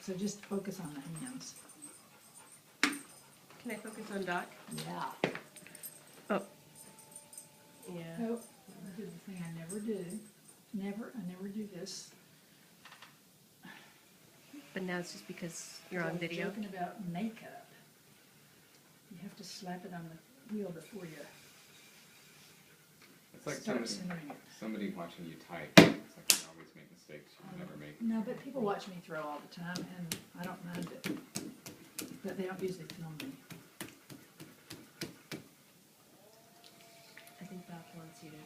So just focus on the hands. Can I focus on Doc? Yeah. Oh. Yeah. Oh, I did the thing I never do. I never do this. But now it's just because you're on video. Joking about makeup. You have to slap it on the wheel before you It's like start centering it. somebody watching you type. It's like you always make mistakes you never make. No, but people watch me throw all the time, and I don't mind it. But they don't usually film me. I think Doc wants you to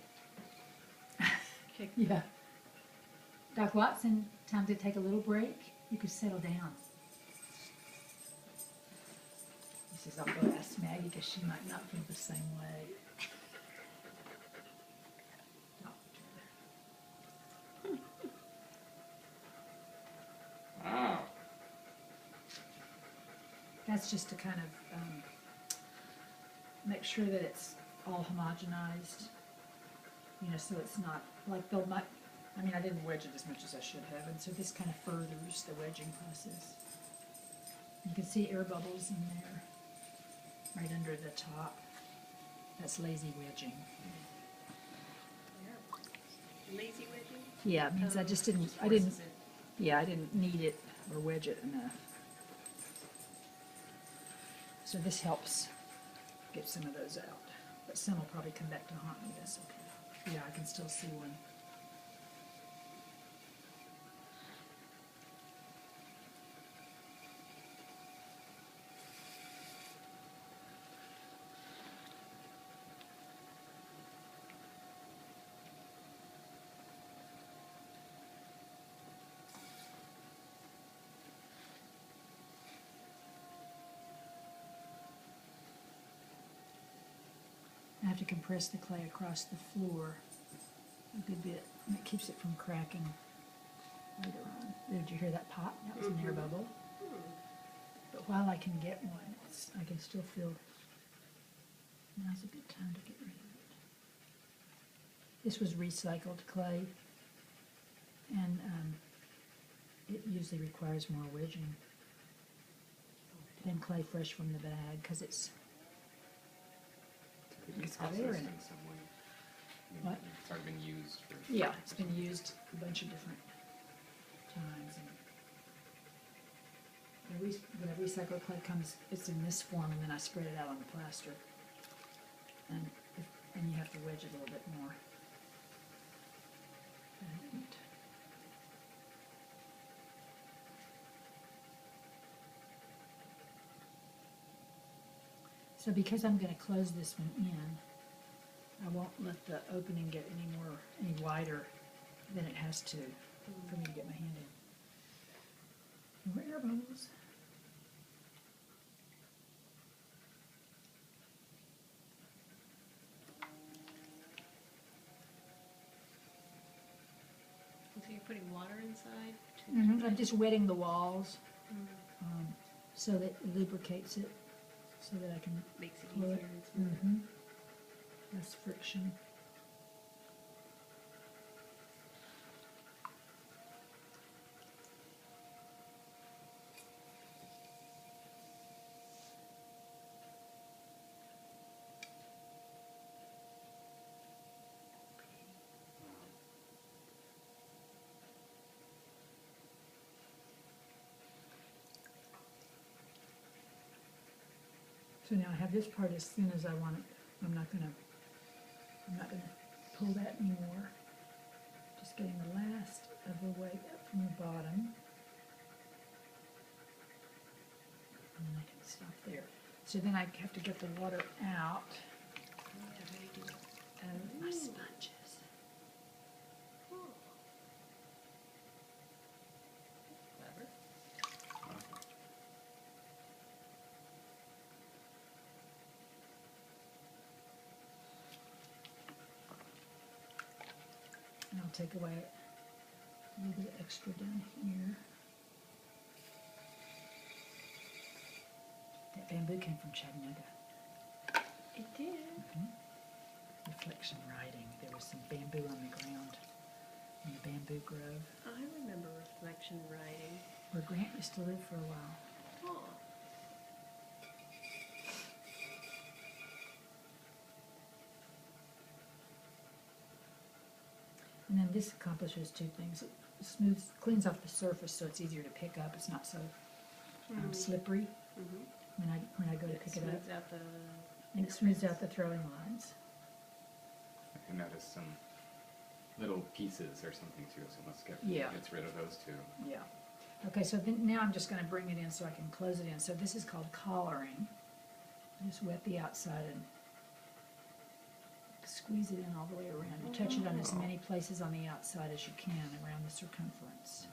kick. Yeah. Doc Watson, time to take a little break. You could settle down. He says, I'll go ask Maggie because she might not feel the same way. Wow. That's just to kind of make sure that it's all homogenized, you know, so it's not like I mean, I didn't wedge it as much as I should have, and so this kind of furthers the wedging process. You can see air bubbles in there, right under the top. That's lazy wedging. Lazy wedging? Yeah, it means I didn't knead it or wedge it enough. So this helps get some of those out. But some will probably come back to haunt me. That's okay. Yeah, I can still see one. I have to compress the clay across the floor a good bit, and it keeps it from cracking later on. Did you hear that pop? That was an air bubble. But while I can get one, I can still feel now's a good time to get rid of it. This was recycled clay, and it usually requires more wedging than clay fresh from the bag because it's got air in it. In some way. What? It's already been used for. Yeah, it's been used a bunch of different times. And when a recycled clay comes, it's in this form, and then I spread it out on the plaster. And you have to wedge it a little bit more. But I didn't. So because I'm going to close this one in, I won't let the opening get any wider than it has to for me to get my hand in. More air bubbles. So you're putting water inside? I'm just wetting the walls so that it lubricates it, so that I can Makes it pull easier it. and smoother. Less friction. So now I have this part as thin as I want it. I'm not gonna pull that anymore. Just getting the last of the way up from the bottom. And then I can stop there. So then I have to get the water out of my sponges. Clever. And I'll take away a little bit extra down here. That bamboo came from Chattanooga. It did. Reflection writing. There was some bamboo on the ground in the bamboo grove. I remember reflection writing. where Grant used to live for a while. Oh. And then this accomplishes two things. It smooths, cleans off the surface so it's easier to pick up. It's not so slippery when I go to It pick it up. smooths out the. And it smooths out the throwing lines. I noticed some little pieces or something too, so let's Yeah. gets rid of those too. Yeah. Okay, so then now I'm just going to bring it in so I can close it in. So this is called collaring. Just wet the outside and squeeze it in all the way around. You touch it on as many places on the outside as you can around the circumference.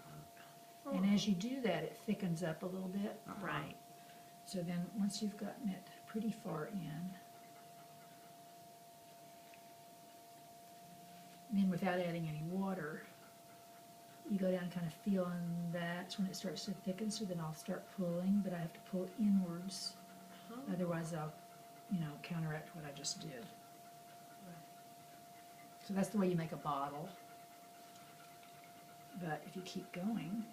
And as you do that, it thickens up a little bit. Right. So then once you've gotten it pretty far in, then without adding any water, you go down kind of feeling that's when it starts to thicken, so then I'll start pulling, but I have to pull inwards, otherwise I'll, counteract what I just did. So that's the way you make a bottle. But if you keep going,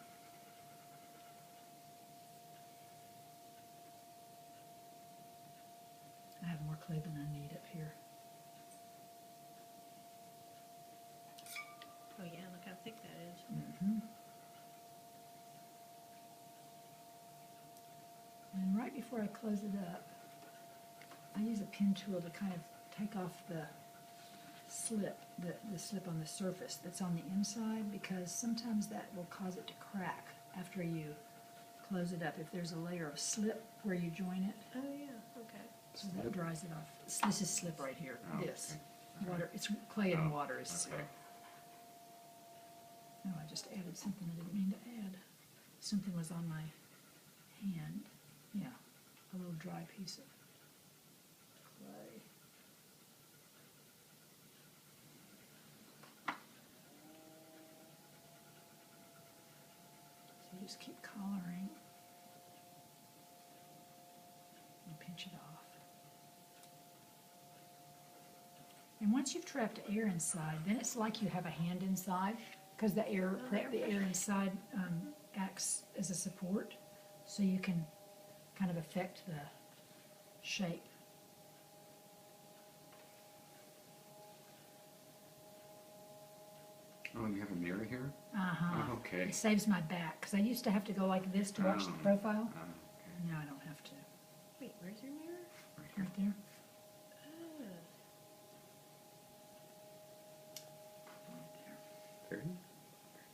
I have more clay than I need up here. Oh yeah, look how thick that is. And right before I close it up, I use a pen tool to kind of take off the slip, the slip on the surface that's on the inside, because sometimes that will cause it to crack after you close it up. If there's a layer of slip where you join it, Oh yeah, okay. so that dries it off. This is slip right here, Oh, this. okay. Water, it's clay and Oh, water is slip. okay. Oh, I just added something I didn't mean to add. Something was on my hand. Yeah, a little dry piece of clay. So you just keep collaring and pinch it off. And once you've trapped air inside, then it's like you have a hand inside, because the air inside acts as a support, so you can kind of affect the shape. Oh, and you have a mirror here? Uh-huh. Oh, okay. It saves my back, because I used to have to go like this to watch the Oh. profile. Oh, okay. Now I don't have to. Wait, where's your mirror? Right here. Right there. Ah. Right there. Very?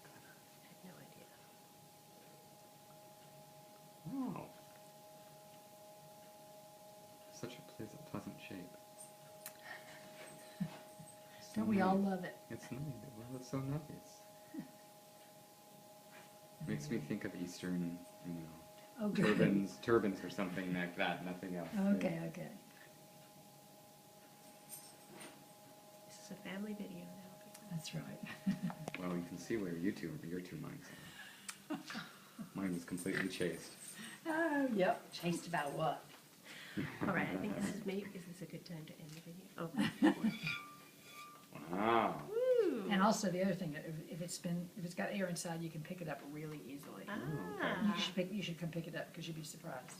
I had no idea. Wow. Such a pleasant shape. So Don't we all nice. love it? It's nice. Well, it's so nice. Makes me think of Eastern, Oh, good. turbans or something like that. Nothing else. Okay, okay. This is a family video now. people. That's right. Well, you can see where your two minds are. Mine was completely chaste. Oh, yep. Chased about what? All right, I think this is this a good time to end the video? Oh. Wow. Woo! And also the other thing, if it's got air inside, you can pick it up really easily. Ah. You should come pick it up, because you'd be surprised.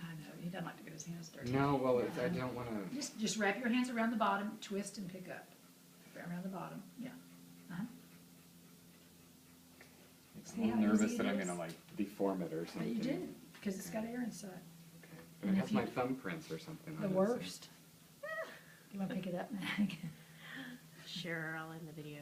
I know, he doesn't like to get his hands dirty. No, well, I don't want to. Just wrap your hands around the bottom, twist and pick up. Around the bottom, yeah. Uh-huh. I'm a little See how nervous easy that it I'm is? going to deform it or But something. you did, because it's got air inside. Okay. But And it if has my you- thumbprints or something. The on it, so- worst. You want to pick it up, Mag? Sure, I'll end the video.